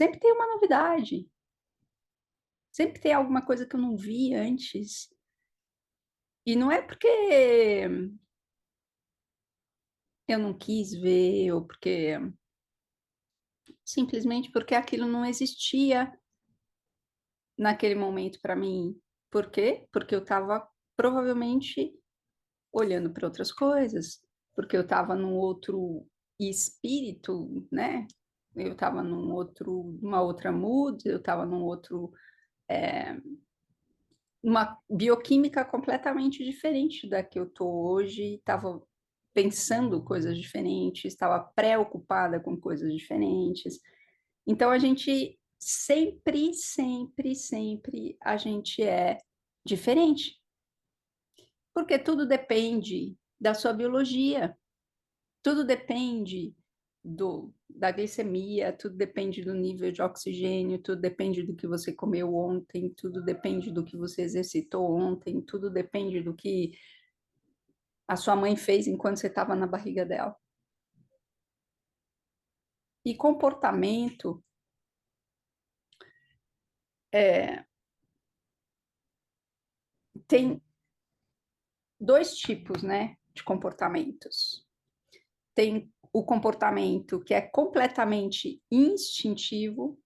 Sempre tem uma novidade. Sempre tem alguma coisa que eu não vi antes. E não é porque eu não quis ver, ou porque simplesmente porque aquilo não existia naquele momento para mim. Por quê? Porque eu estava provavelmente olhando para outras coisas, porque eu estava num outro espírito, né? Eu estava numa outra mood, eu estava num outro, uma bioquímica completamente diferente da que eu tô hoje, estava pensando coisas diferentes, estava preocupada com coisas diferentes. Então a gente sempre a gente é diferente, porque tudo depende da sua biologia. Tudo depende da glicemia, tudo depende do nível de oxigênio, tudo depende do que você comeu ontem, tudo depende do que você exercitou ontem, tudo depende do que a sua mãe fez enquanto você estava na barriga dela. E comportamento é, tem dois tipos, né, de comportamentos. Tem o comportamento que é completamente instintivo,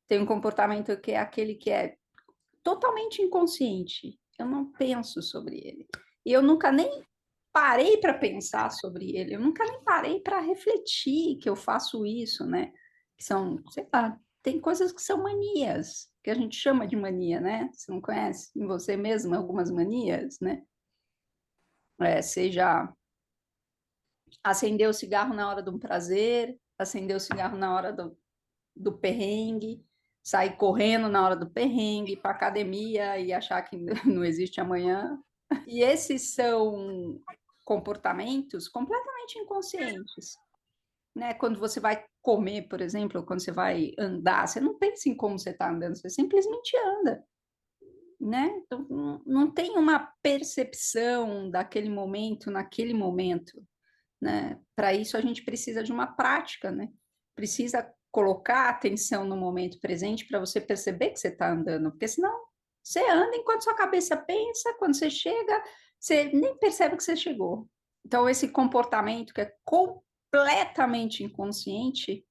tem um comportamento que é aquele que é totalmente inconsciente. Eu não penso sobre ele. E eu nunca nem parei para pensar sobre ele. Eu nunca nem parei para refletir que eu faço isso, né? Que são, sei lá, tem coisas que são manias, que a gente chama de mania, né? Você não conhece em você mesmo algumas manias, né? Seja acender o cigarro na hora de um prazer, acender o cigarro na hora do perrengue, sair correndo na hora do perrengue, para academia e achar que não existe amanhã. E esses são comportamentos completamente inconscientes, né? Quando você vai comer, por exemplo, ou quando você vai andar, você não pensa em como você está andando, você simplesmente anda, né? Então, não tem uma percepção daquele momento naquele momento, né? Para isso a gente precisa de uma prática, né? Precisa colocar atenção no momento presente para você perceber que você está andando, porque senão você anda enquanto sua cabeça pensa, quando você chega, você nem percebe que você chegou. Então, esse comportamento que é completamente inconsciente,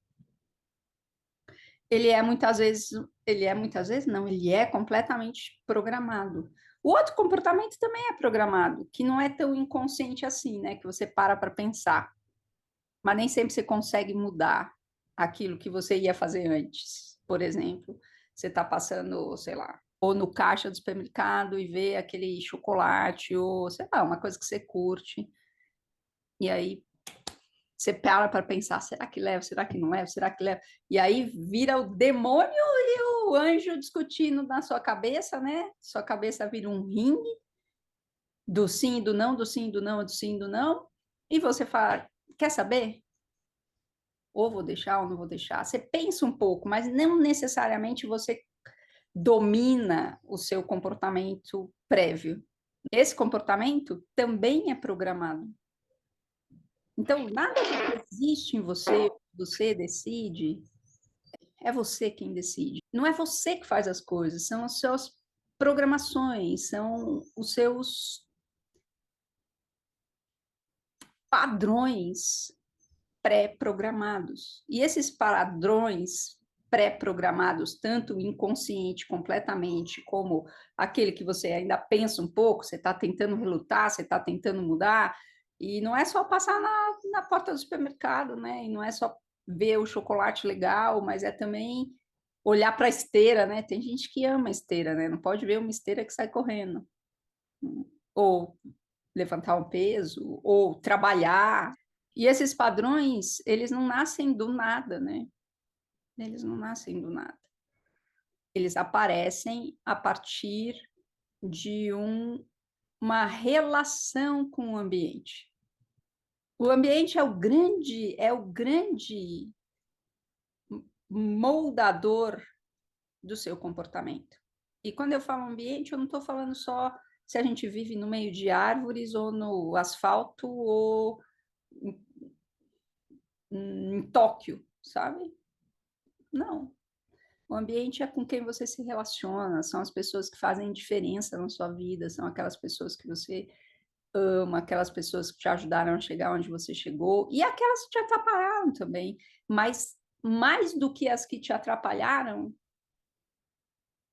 ele é muitas vezes, não, ele é completamente programado. O outro comportamento também é programado, que não é tão inconsciente assim, né? Que você para pensar, mas nem sempre você consegue mudar aquilo que você ia fazer antes. Por exemplo, você está passando, sei lá, ou no caixa do supermercado e vê aquele chocolate, ou sei lá, uma coisa que você curte, e aí você para pensar, será que leva, será que não leva, será que leva? E aí vira o demônio e o anjo discutindo na sua cabeça, né? Sua cabeça vira um ringue do sim, do não, do sim, do não, do sim, do não, e você fala, quer saber? Ou vou deixar ou não vou deixar. Você pensa um pouco, mas não necessariamente você domina o seu comportamento prévio. Esse comportamento também é programado. Então, nada do que existe em você, você decide, é você quem decide. Não é você que faz as coisas, são as suas programações, são os seus padrões pré-programados. E esses padrões pré-programados, tanto inconsciente completamente, como aquele que você ainda pensa um pouco, você está tentando relutar, você está tentando mudar, e não é só passar na porta do supermercado, né? E não é só ver o chocolate legal, mas é também olhar para a esteira, né? Tem gente que ama a esteira, né? Não pode ver uma esteira que sai correndo. Ou levantar um peso, ou trabalhar. E esses padrões, eles não nascem do nada, né? Eles não nascem do nada. Eles aparecem a partir de uma relação com o ambiente. O ambiente é o grande moldador do seu comportamento. E quando eu falo ambiente, eu não estou falando só se a gente vive no meio de árvores ou no asfalto ou em Tóquio, sabe? Não. O ambiente é com quem você se relaciona, são as pessoas que fazem diferença na sua vida, são aquelas pessoas que você ama, aquelas pessoas que te ajudaram a chegar onde você chegou, e aquelas que te atrapalharam também. Mas mais do que as que te atrapalharam,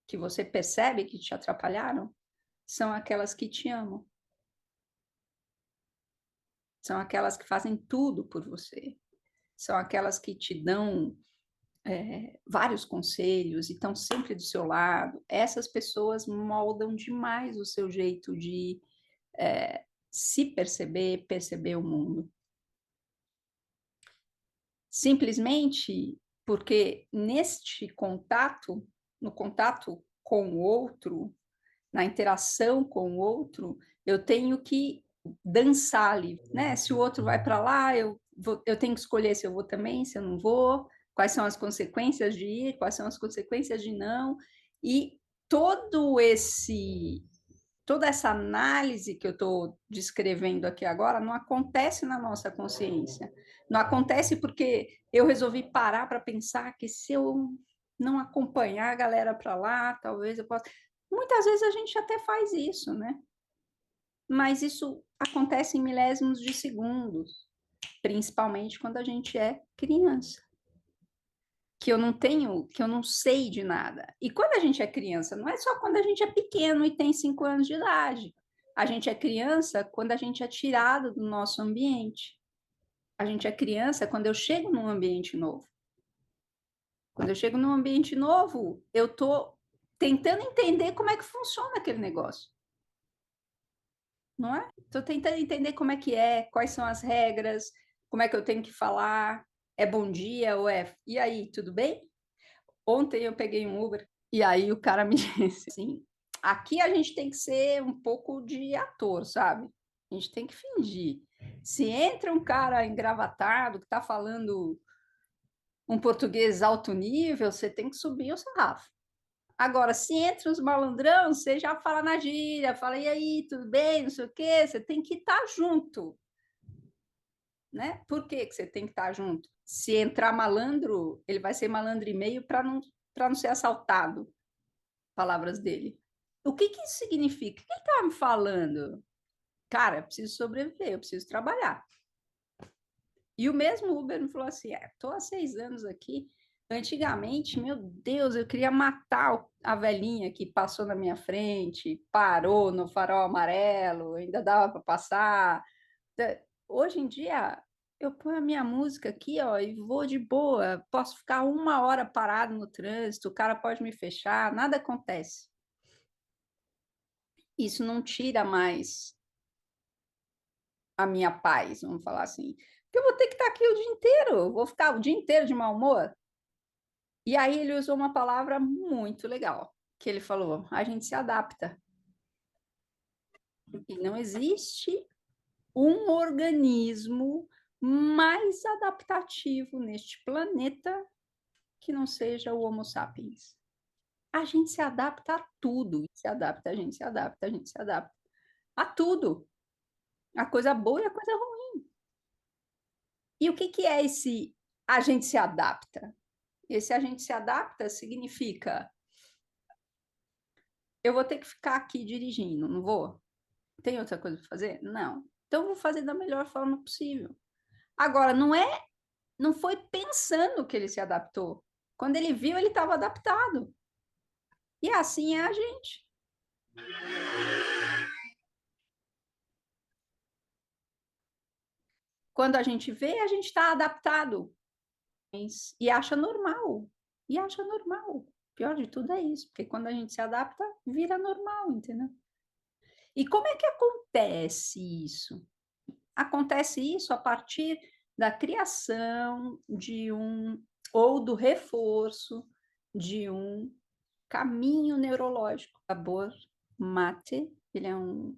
que você percebe que te atrapalharam, são aquelas que te amam. São aquelas que fazem tudo por você. São aquelas que te dão vários conselhos e estão sempre do seu lado. Essas pessoas moldam demais o seu jeito de se perceber, perceber o mundo. Simplesmente porque neste contato, no contato com o outro, na interação com o outro, eu tenho que dançar ali, né? Se o outro vai para lá, eu tenho que escolher se eu vou também, se eu não vou, quais são as consequências de ir, quais são as consequências de não, e todo esse toda essa análise que eu estou descrevendo aqui agora não acontece na nossa consciência. Não acontece porque eu resolvi parar para pensar que se eu não acompanhar a galera para lá, talvez eu possa. Muitas vezes a gente até faz isso, né? Mas isso acontece em milésimos de segundos, principalmente quando a gente é criança, que eu não tenho, que eu não sei de nada. E quando a gente é criança, não é só quando a gente é pequeno e tem 5 anos de idade. A gente é criança quando a gente é tirado do nosso ambiente. A gente é criança quando eu chego num ambiente novo. Quando eu chego num ambiente novo, eu estou tentando entender como é que funciona aquele negócio. Não é? Estou tentando entender como é que é, quais são as regras, como é que eu tenho que falar, é bom dia ou é e aí, tudo bem? Ontem eu peguei um Uber e aí o cara me disse assim: aqui a gente tem que ser um pouco de ator, sabe? A gente tem que fingir. Se entra um cara engravatado que está falando um português alto nível, você tem que subir o sarrafo. Agora, se entra os malandrão, você já fala na gíria, fala, e aí, tudo bem, não sei o quê, você tem que estar junto, né? Por que que você tem que estar junto? Se entrar malandro, ele vai ser malandro e meio para não ser assaltado, palavras dele. O que que isso significa? O que ele estava me falando? Cara, eu preciso sobreviver, eu preciso trabalhar. E o mesmo Uber me falou assim: estou há 6 anos aqui. Antigamente, meu Deus, eu queria matar a velhinha que passou na minha frente, parou no farol amarelo, ainda dava para passar. Hoje em dia, eu ponho a minha música aqui, ó, e vou de boa. Posso ficar 1 hora parado no trânsito, o cara pode me fechar, nada acontece. Isso não tira mais a minha paz, vamos falar assim. Porque eu vou ter que estar aqui o dia inteiro, vou ficar o dia inteiro de mau humor. E aí ele usou uma palavra muito legal, que ele falou: a gente se adapta. E não existe um organismo mais adaptativo neste planeta que não seja o Homo sapiens. A gente se adapta a tudo, se adapta, a gente se adapta, a gente se adapta a tudo, a coisa boa e a coisa ruim. E o que que é esse a gente se adapta? Esse a gente se adapta significa eu vou ter que ficar aqui dirigindo, não vou? Tem outra coisa para fazer? Não. Então eu vou fazer da melhor forma possível. Agora, não foi pensando que ele se adaptou. Quando ele viu, ele estava adaptado. E assim é a gente. Quando a gente vê, a gente está adaptado e acha normal. E acha normal. O pior de tudo é isso, porque quando a gente se adapta, vira normal, entendeu? E como é que acontece isso? Acontece isso a partir da criação de ou do reforço de um caminho neurológico. Gabor Mate, ele é um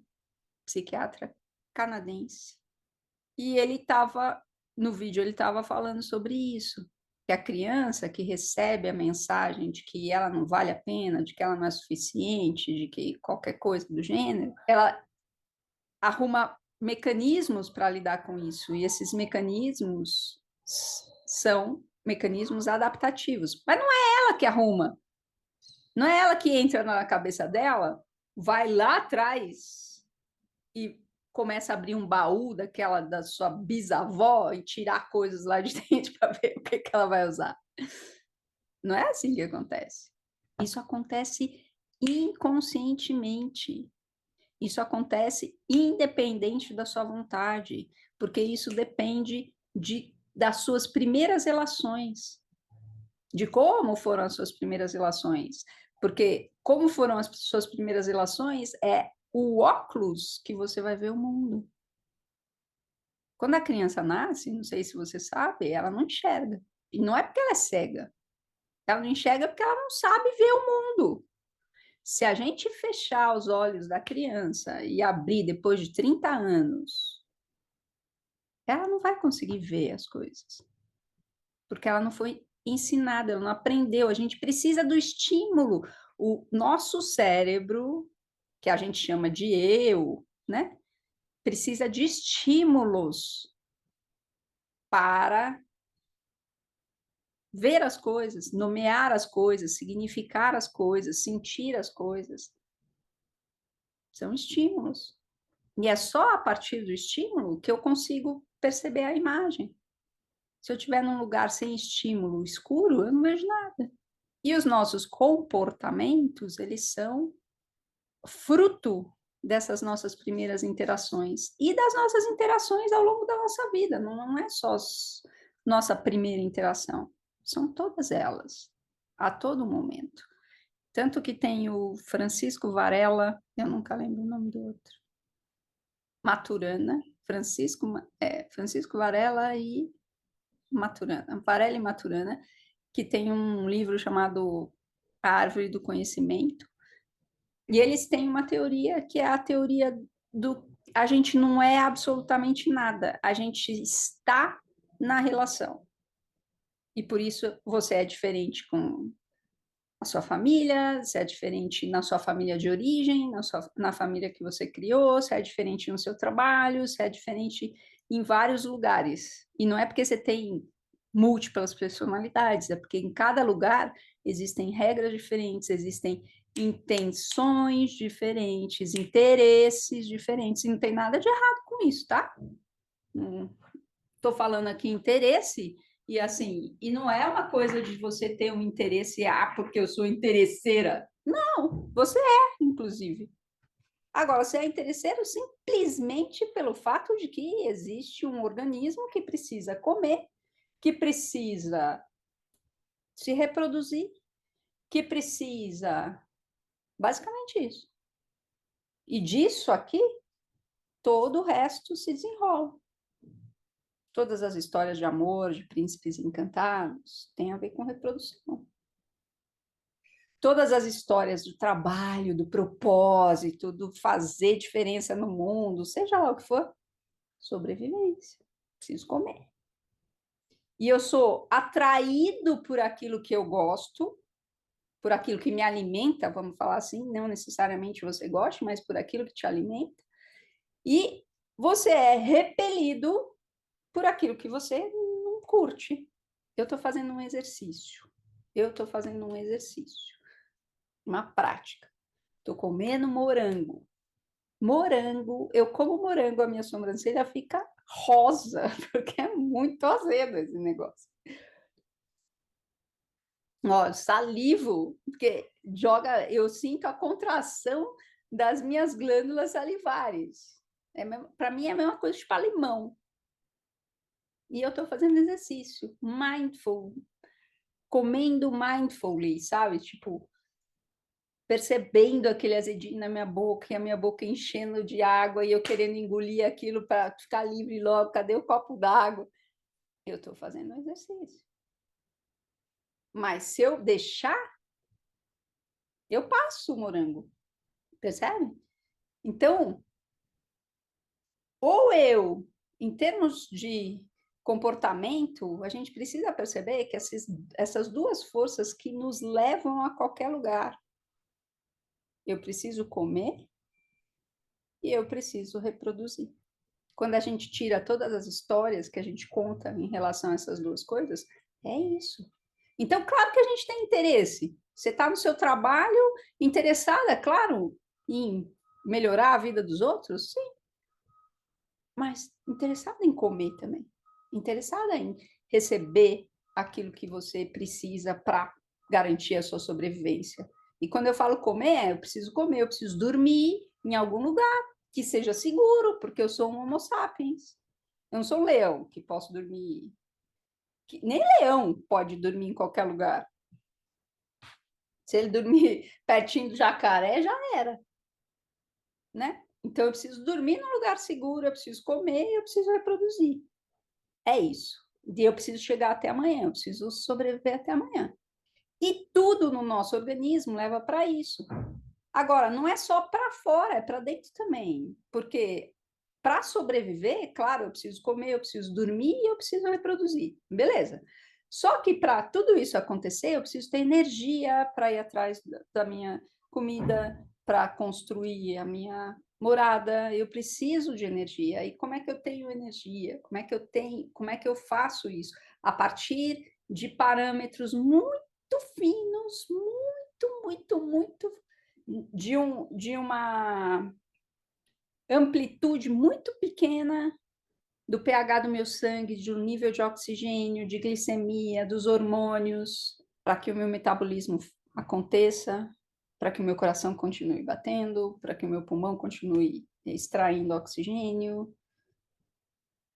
psiquiatra canadense, e ele estava, no vídeo, ele estava falando sobre isso, que a criança que recebe a mensagem de que ela não vale a pena, de que ela não é suficiente, de que qualquer coisa do gênero, ela arruma mecanismos para lidar com isso, e esses mecanismos são mecanismos adaptativos. Mas não é ela que arruma, não é ela que entra na cabeça dela, vai lá atrás e começa a abrir um baú daquela da sua bisavó e tirar coisas lá de dentro para ver o que ela vai usar. Não é assim que acontece. Isso acontece inconscientemente. Isso acontece independente da sua vontade, porque isso depende das suas primeiras relações, de como foram as suas primeiras relações. Porque como foram as suas primeiras relações é o óculos que você vai ver o mundo. Quando a criança nasce, não sei se você sabe, ela não enxerga. E não é porque ela é cega. Ela não enxerga porque ela não sabe ver o mundo. Se a gente fechar os olhos da criança e abrir depois de 30 anos, ela não vai conseguir ver as coisas. Porque ela não foi ensinada, ela não aprendeu. A gente precisa do estímulo. O nosso cérebro, que a gente chama de eu, né? Precisa de estímulos para ver as coisas, nomear as coisas, significar as coisas, sentir as coisas. São estímulos. E é só a partir do estímulo que eu consigo perceber a imagem. Se eu estiver num lugar sem estímulo escuro, eu não vejo nada. E os nossos comportamentos, eles são fruto dessas nossas primeiras interações e das nossas interações ao longo da nossa vida. Não é só nossa primeira interação, são todas elas, a todo momento. Tanto que tem o Francisco Varela, eu nunca lembro o nome do outro, Maturana, Francisco Varela e Maturana, Varela e Maturana, que tem um livro chamado A Árvore do Conhecimento, e eles têm uma teoria que é a teoria do a gente não é absolutamente nada, a gente está na relação. E por isso você é diferente com a sua família, você é diferente na sua família de origem, na família que você criou, você é diferente no seu trabalho, você é diferente em vários lugares. E não é porque você tem múltiplas personalidades, é porque em cada lugar existem regras diferentes, existem intenções diferentes, interesses diferentes, e não tem nada de errado com isso, tá? Estou falando aqui interesse, e assim, e não é uma coisa de você ter um interesse, porque eu sou interesseira. Não, você é, inclusive. Agora, você é interesseiro simplesmente pelo fato de que existe um organismo que precisa comer, que precisa se reproduzir, que precisa. Basicamente isso. E disso aqui, todo o resto se desenrola. Todas as histórias de amor, de príncipes encantados, têm a ver com reprodução. Todas as histórias do trabalho, do propósito, do fazer diferença no mundo, seja lá o que for, sobrevivência. Preciso comer. E eu sou atraído por aquilo que eu gosto, por aquilo que me alimenta, vamos falar assim, não necessariamente você goste, mas por aquilo que te alimenta. E você é repelido por aquilo que você não curte. Eu estou fazendo um exercício. Eu estou fazendo um exercício. Uma prática. Estou comendo morango. Morango, eu como morango, a minha sobrancelha fica rosa, porque é muito azedo esse negócio. Ó, salivo, porque eu sinto a contração das minhas glândulas salivares. Para mim é a mesma coisa de chupar limão. E eu estou fazendo exercício, mindful, comendo mindfully, sabe? Tipo, percebendo aquele azedinho na minha boca e a minha boca enchendo de água e eu querendo engolir aquilo para ficar livre logo. Cadê o copo d'água? Eu estou fazendo um exercício. Mas se eu deixar, eu passo o morango, percebe? Então, ou eu, em termos de comportamento, a gente precisa perceber que essas duas forças que nos levam a qualquer lugar. Eu preciso comer e eu preciso reproduzir. quando a gente tira todas as histórias que a gente conta em relação a essas duas coisas, é isso. Então, claro que a gente tem interesse. Você está no seu trabalho, interessada, claro, em melhorar a vida dos outros, sim, mas interessada em comer também, interessada em receber aquilo que você precisa para garantir a sua sobrevivência. E quando eu falo comer, eu preciso dormir em algum lugar que seja seguro, porque eu sou um Homo sapiens. Eu não sou um leão que posso dormir. Nem leão pode dormir em qualquer lugar. Se ele dormir pertinho do jacaré, já era, né? Então eu preciso dormir num lugar seguro, eu preciso comer, eu preciso reproduzir. É isso. E eu preciso chegar até amanhã, eu preciso sobreviver até amanhã. E tudo no nosso organismo leva para isso. Agora, não é só para fora, é para dentro também. Porque para sobreviver, claro, eu preciso comer, eu preciso dormir e eu preciso reproduzir. Beleza. Só que para tudo isso acontecer, eu preciso ter energia para ir atrás da minha comida, para construir a minha morada, eu preciso de energia. E como é que eu tenho energia? Como é que eu faço isso? A partir de parâmetros muito finos, muito de uma amplitude muito pequena do pH do meu sangue, de um nível de oxigênio, de glicemia, dos hormônios, para que o meu metabolismo aconteça, para que o meu coração continue batendo, para que o meu pulmão continue extraindo oxigênio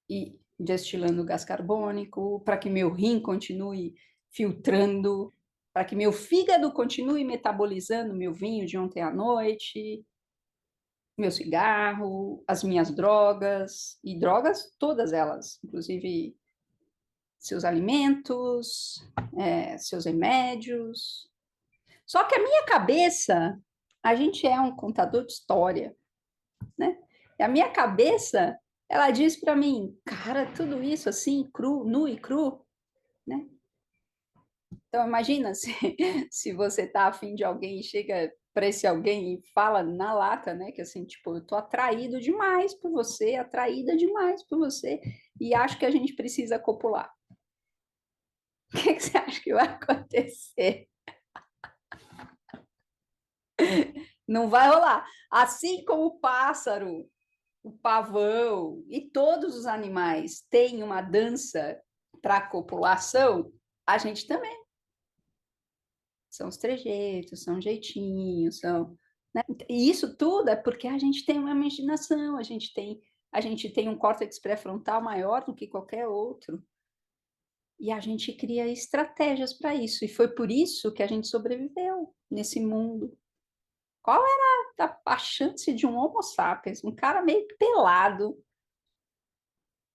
e destilando gás carbônico, para que meu rim continue filtrando, para que meu fígado continue metabolizando meu vinho de ontem à noite, meu cigarro, as minhas drogas, e drogas todas elas, inclusive seus alimentos, seus remédios. Só que a minha cabeça, a gente é um contador de história, né? E a minha cabeça, ela diz para mim, cara, tudo isso assim, cru, nu e cru, né? Então imagina se você tá afim de alguém e chega para esse alguém e fala na lata, né, que assim, tipo, eu tô atraído demais por você, atraída demais por você e acho que a gente precisa copular. O que você acha que vai acontecer? Não vai rolar. Assim como o pássaro, o pavão e todos os animais têm uma dança para copulação, a gente também. São os trejeitos, são jeitinhos, são. Né? E isso tudo é porque a gente tem uma imaginação, a gente tem um córtex pré-frontal maior do que qualquer outro. E a gente cria estratégias para isso. E foi por isso que a gente sobreviveu nesse mundo. Qual era a chance de um Homo sapiens, um cara meio pelado,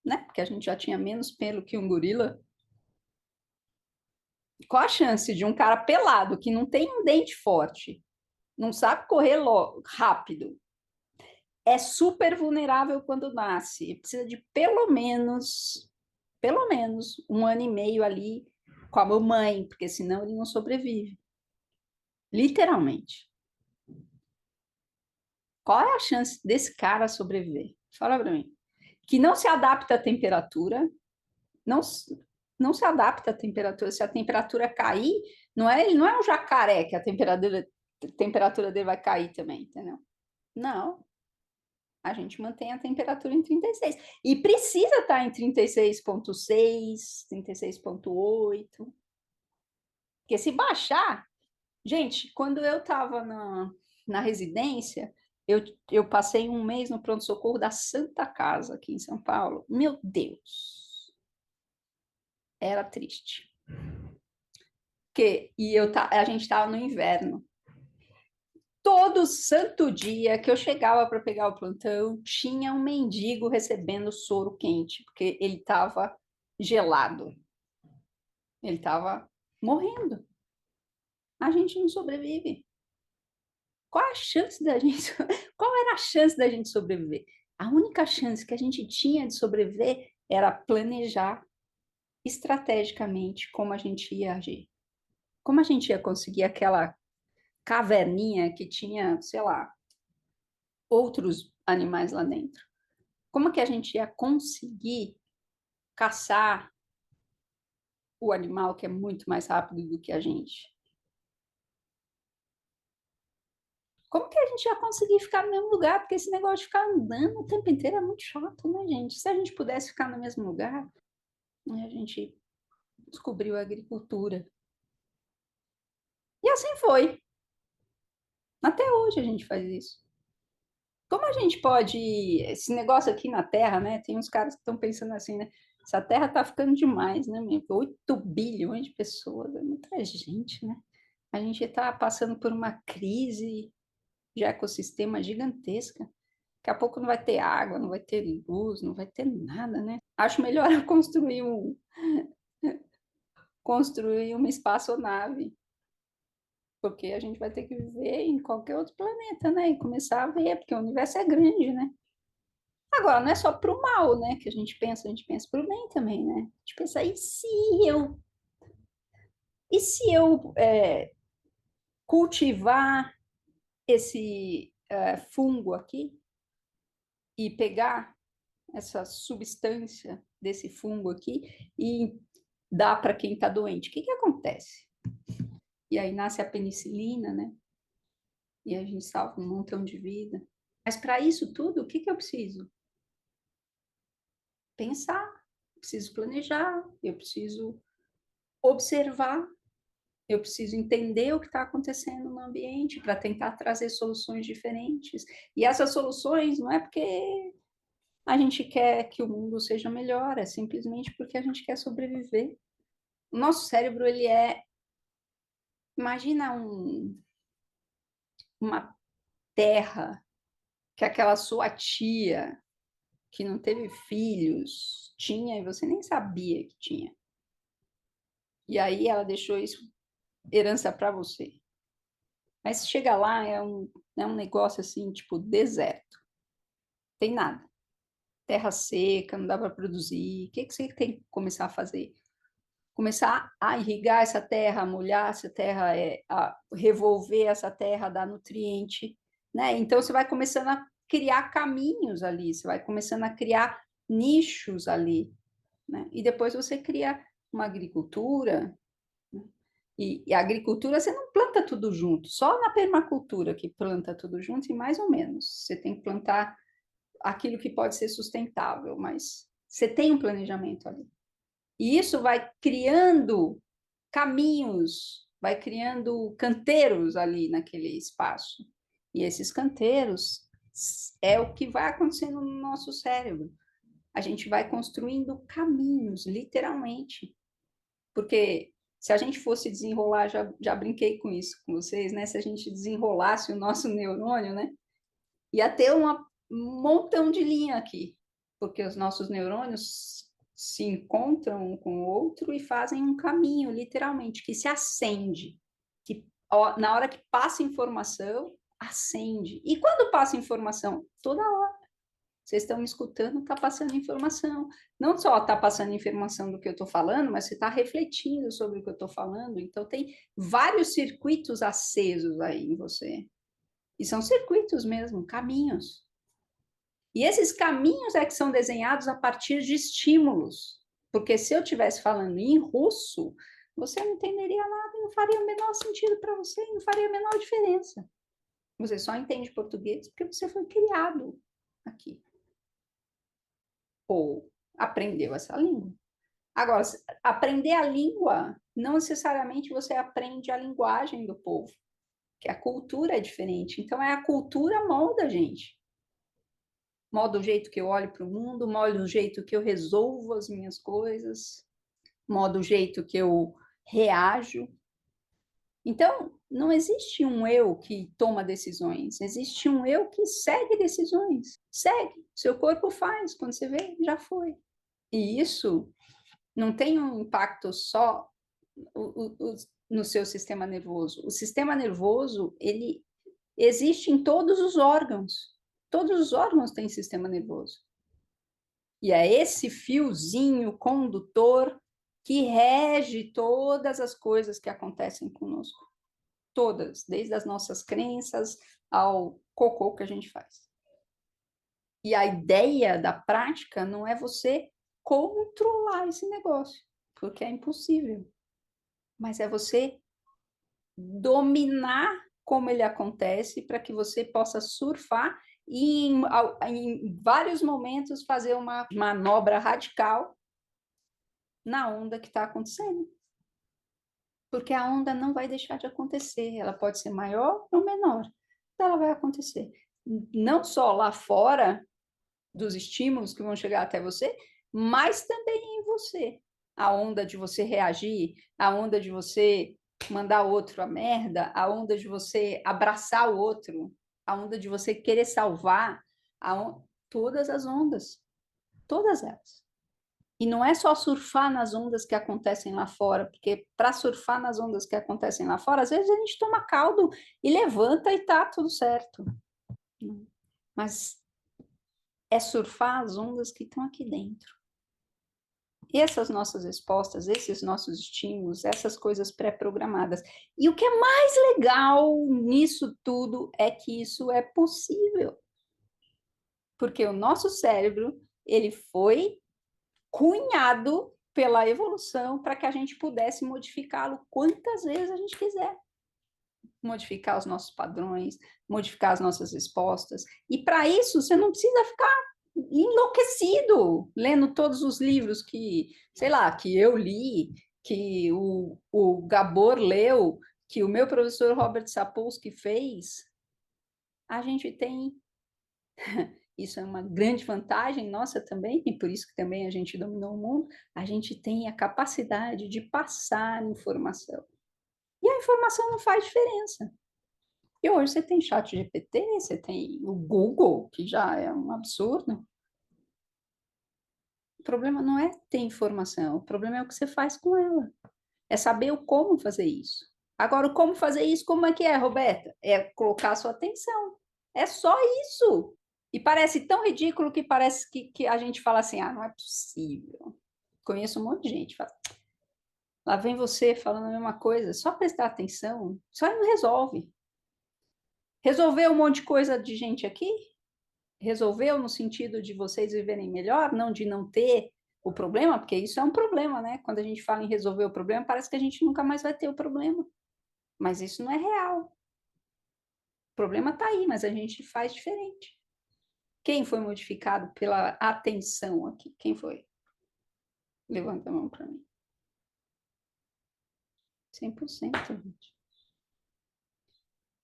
né? Porque a gente já tinha menos pelo que um gorila. Qual a chance de um cara pelado que não tem um dente forte, não sabe correr rápido, é super vulnerável quando nasce, precisa de pelo menos 1 ano e meio ali com a mamãe, porque senão ele não sobrevive. Literalmente. Qual é a chance desse cara sobreviver? Fala para mim. Que não se adapta à temperatura, não, não se adapta à temperatura. Se a temperatura cair, ele não é um jacaré que a temperatura dele vai cair também, entendeu? Não. A gente mantém a temperatura em 36. E precisa estar em 36,6, 36,8. Porque se baixar. Gente, quando eu estava na residência, eu passei um mês no pronto-socorro da Santa Casa, aqui em São Paulo. Meu Deus, era triste. A gente estava no inverno. Todo santo dia que eu chegava para pegar o plantão, tinha um mendigo recebendo soro quente, porque ele estava gelado. Ele estava morrendo. A gente não sobrevive. Qual a chance da gente? Qual era a chance da gente sobreviver? A única chance que a gente tinha de sobreviver era planejar estrategicamente como a gente ia agir. Como a gente ia conseguir aquela caverninha que tinha, sei lá, outros animais lá dentro. Como que a gente ia conseguir caçar o animal que é muito mais rápido do que a gente? Como que a gente ia conseguir ficar no mesmo lugar? Porque esse negócio de ficar andando o tempo inteiro é muito chato, né, gente? Se a gente pudesse ficar no mesmo lugar, né, a gente descobriu a agricultura. E assim foi. Até hoje a gente faz isso. Como a gente pode. Esse negócio aqui na Terra, né? Tem uns caras que estão pensando assim, né? Essa Terra tá ficando demais, né? 8 bilhões de pessoas, é muita gente, né? A gente está passando por uma crise de ecossistema gigantesca. Daqui a pouco não vai ter água, não vai ter luz, não vai ter nada, né? Acho melhor eu construir uma espaçonave, porque a gente vai ter que viver em qualquer outro planeta, né? E começar a ver, porque o universo é grande, né? Agora, não é só para o mal, né, que a gente pensa para o bem também, né? A gente pensa, e se eu cultivar esse fungo aqui e pegar essa substância desse fungo aqui e dar para quem está doente? O que que acontece? E aí nasce a penicilina, né? E a gente salva um montão de vida. Mas para isso tudo, o que que eu preciso? Pensar, preciso planejar, eu preciso observar, eu preciso entender o que está acontecendo no ambiente para tentar trazer soluções diferentes. E essas soluções não é porque a gente quer que o mundo seja melhor, é simplesmente porque a gente quer sobreviver. O nosso cérebro, ele é. Imagina uma terra que aquela sua tia, que não teve filhos, tinha e você nem sabia que tinha. E aí ela deixou isso herança para você. Mas chega lá, é um negócio assim, tipo deserto. Tem nada. Terra seca, não dá para produzir. O que que você tem que começar a fazer? Começar a irrigar essa terra, a molhar essa terra, a revolver essa terra, dar nutriente, né? Então você vai começando a criar caminhos ali, você vai começando a criar nichos ali, né? E depois você cria uma agricultura, né? E a agricultura você não planta tudo junto, só na permacultura que planta tudo junto e mais ou menos. Você tem que plantar aquilo que pode ser sustentável, mas você tem um planejamento ali. E isso vai criando caminhos, vai criando canteiros ali naquele espaço. E esses canteiros é o que vai acontecendo no nosso cérebro. A gente vai construindo caminhos, literalmente. Porque se a gente fosse desenrolar, já brinquei com isso com vocês, né? Se a gente desenrolasse o nosso neurônio, né? Ia ter um montão de linha aqui, porque os nossos neurônios se encontram um com o outro e fazem um caminho, literalmente, que se acende, que ó, na hora que passa informação, acende. E quando passa informação? Toda hora. Vocês estão me escutando, está passando informação. Não só está passando informação do que eu estou falando, mas você está refletindo sobre o que eu estou falando. Então, tem vários circuitos acesos aí em você. E são circuitos mesmo, caminhos. E esses caminhos é que são desenhados a partir de estímulos. Porque se eu estivesse falando em russo, você não entenderia nada e não faria o menor sentido para você, não faria a menor diferença. Você só entende português porque você foi criado aqui. Ou aprendeu essa língua. Agora, aprender a língua, não necessariamente você aprende a linguagem do povo, que a cultura é diferente. Então, é a cultura molda a gente. Molda o jeito que eu olho para o mundo, molda o jeito que eu resolvo as minhas coisas, molda o jeito que eu reajo. Então, não existe um eu que toma decisões, existe um eu que segue decisões. Segue. Seu corpo faz, quando você vê, já foi. E isso não tem um impacto só no seu sistema nervoso. O sistema nervoso, ele existe em todos os órgãos. Todos os órgãos têm sistema nervoso. E é esse fiozinho condutor que rege todas as coisas que acontecem conosco. Todas, desde as nossas crenças ao cocô que a gente faz. E a ideia da prática não é você controlar esse negócio, porque é impossível. Mas é você dominar como ele acontece para que você possa surfar e em vários momentos fazer uma manobra radical na onda que está acontecendo. Porque a onda não vai deixar de acontecer, ela pode ser maior ou menor, então ela vai acontecer. Não só lá fora dos estímulos que vão chegar até você, mas também em você. A onda de você reagir, a onda de você mandar o outro a merda, a onda de você abraçar o outro, a onda de você querer salvar, todas as ondas, todas elas. E não é só surfar nas ondas que acontecem lá fora, porque para surfar nas ondas que acontecem lá fora, às vezes a gente toma caldo e levanta e tá tudo certo. Mas é surfar as ondas que estão aqui dentro. E essas nossas respostas, esses nossos estímulos, essas coisas pré-programadas. E o que é mais legal nisso tudo é que isso é possível. Porque o nosso cérebro, ele foi cunhado pela evolução para que a gente pudesse modificá-lo quantas vezes a gente quiser. Modificar os nossos padrões, modificar as nossas respostas. E para isso, você não precisa ficar enlouquecido lendo todos os livros que, sei lá, que eu li, que o Gabor leu, que o meu professor Robert Sapolsky fez. A gente tem, isso é uma grande vantagem nossa também, e por isso que também a gente dominou o mundo, a gente tem a capacidade de passar informação. E a informação não faz diferença. E hoje você tem chat GPT, você tem o Google, que já é um absurdo. O problema não é ter informação, o problema é o que você faz com ela. É saber o como fazer isso. Agora, o como fazer isso, como é que é, Roberta? É colocar a sua atenção. É só isso. E parece tão ridículo que parece que a gente fala assim, ah, não é possível. Conheço um monte de gente, fala, lá vem você falando a mesma coisa, só prestar atenção, só não resolve. Resolveu um monte de coisa de gente aqui? Resolveu no sentido de vocês viverem melhor, não de não ter o problema, porque isso é um problema, né? Quando a gente fala em resolver o problema, parece que a gente nunca mais vai ter o problema. Mas isso não é real. O problema está aí, mas a gente faz diferente. Quem foi modificado pela atenção aqui? Quem foi? Levanta a mão para mim. 100%, gente.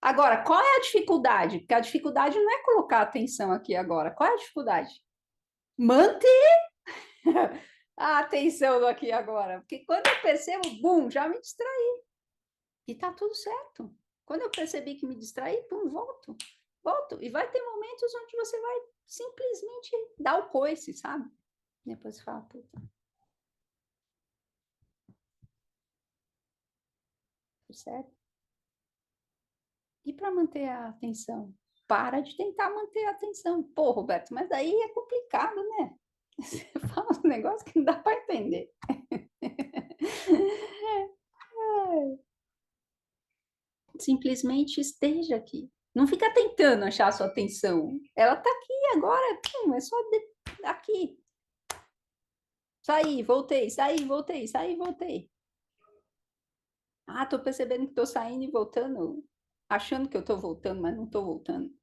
Agora, qual é a dificuldade? Porque a dificuldade não é colocar atenção aqui agora. Qual é a dificuldade? Manter a atenção aqui agora. Porque quando eu percebo, bum, já me distraí. E tá tudo certo. Quando eu percebi que me distraí, pum, volto. Volto. E vai ter momentos onde você vai simplesmente dar o coice, sabe? Depois você fala, puta, percebe? E para manter a atenção? Para de tentar manter a atenção. Pô, Roberto, mas daí é complicado, né? Você fala um negócio que não dá para entender. Simplesmente esteja aqui. Não fica tentando achar a sua atenção. Ela está aqui agora, é só aqui. Saí, voltei, saí, voltei, saí, voltei. Ah, tô percebendo que tô saindo e voltando, achando que eu tô voltando, mas não tô voltando.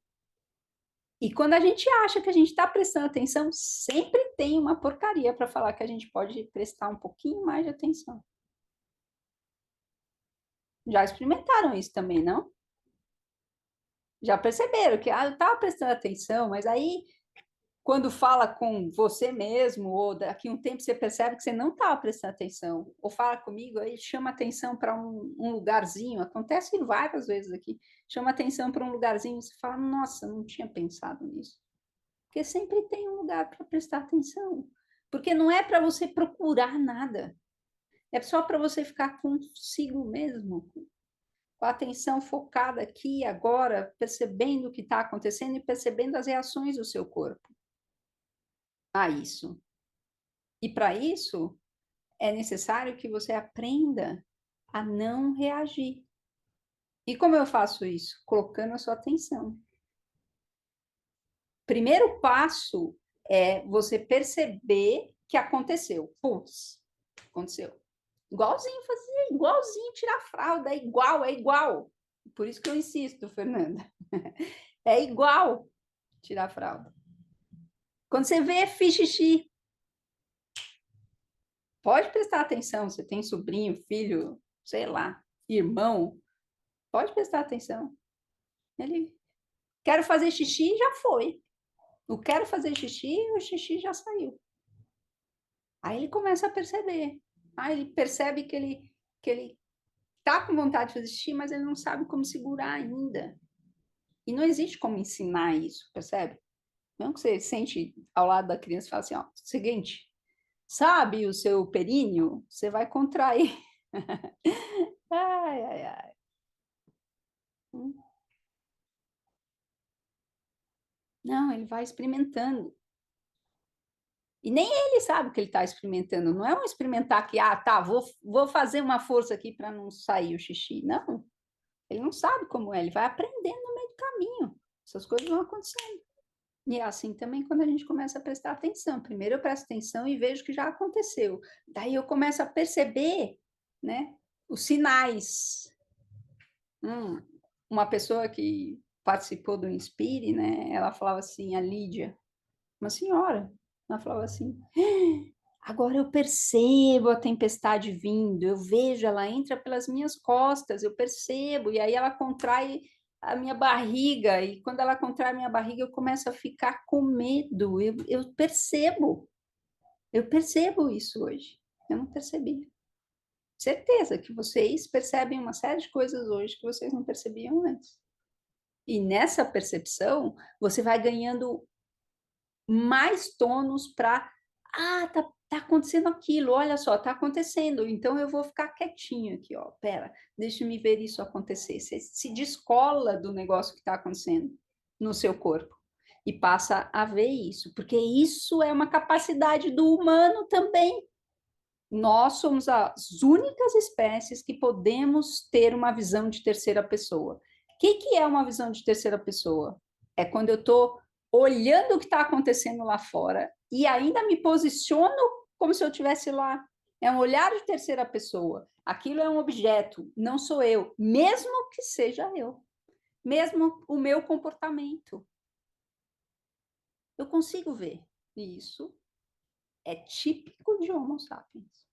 E quando a gente acha que a gente está prestando atenção, sempre tem uma porcaria para falar que a gente pode prestar um pouquinho mais de atenção. Já experimentaram isso também, não? Já perceberam que eu estava prestando atenção, mas aí quando fala com você mesmo, ou daqui a um tempo você percebe que você não estava prestando atenção, ou fala comigo, aí chama atenção para um lugarzinho, acontece várias vezes aqui, chama atenção para um lugarzinho, você fala, nossa, não tinha pensado nisso. Porque sempre tem um lugar para prestar atenção. Porque não é para você procurar nada, é só para você ficar consigo mesmo, com a atenção focada aqui, agora, percebendo o que está acontecendo e percebendo as reações do seu corpo a isso. E para isso, é necessário que você aprenda a não reagir. E como eu faço isso? Colocando a sua atenção. primeiro passo é você perceber que aconteceu. Putz, aconteceu. Igualzinho fazer, igualzinho tirar a fralda, é igual, é igual. Por isso que eu insisto, Fernanda. É igual tirar a fralda. Quando você vê, fiz xixi. Pode prestar atenção, você tem sobrinho, filho, sei lá, irmão, pode prestar atenção. Ele, quero fazer xixi, já foi. O quero fazer xixi, o xixi já saiu. Aí ele começa a perceber. Aí ele percebe que ele tá com vontade de fazer xixi, mas ele não sabe como segurar ainda. E não existe como ensinar isso, percebe? Não que você sente ao lado da criança e fala assim, ó, seguinte, sabe o seu períneo? Você vai contrair. Ai, ai, ai. Não, ele vai experimentando. E nem ele sabe o que ele está experimentando. Não é um experimentar que, ah, tá, vou fazer uma força aqui para não sair o xixi. Não, ele não sabe como é. Ele vai aprendendo no meio do caminho. Essas coisas vão acontecendo. E é assim também quando a gente começa a prestar atenção. Primeiro eu presto atenção e vejo que já aconteceu. Daí eu começo a perceber, né, os sinais. Uma pessoa que participou do Inspire, né, ela falava assim, a Lídia, uma senhora, ela falava assim, agora eu percebo a tempestade vindo, eu vejo, ela entra pelas minhas costas, eu percebo, e aí ela contrai a minha barriga, e quando ela contrai a minha barriga, eu começo a ficar com medo, eu percebo isso hoje, eu não percebi. Certeza que vocês percebem uma série de coisas hoje que vocês não percebiam antes. E nessa percepção, você vai ganhando mais tônus para, tá acontecendo aquilo, olha só, tá acontecendo, então eu vou ficar quietinho aqui, ó, pera, deixa eu me ver isso acontecer. Você se descola do negócio que está acontecendo no seu corpo e passa a ver isso, porque isso é uma capacidade do humano também. Nós somos as únicas espécies que podemos ter uma visão de terceira pessoa. O que é uma visão de terceira pessoa? É quando eu estou olhando o que está acontecendo lá fora e ainda me posiciono como se eu estivesse lá. É um olhar de terceira pessoa. Aquilo é um objeto, não sou eu, mesmo que seja eu, mesmo o meu comportamento. Eu consigo ver. E isso é típico de Homo sapiens.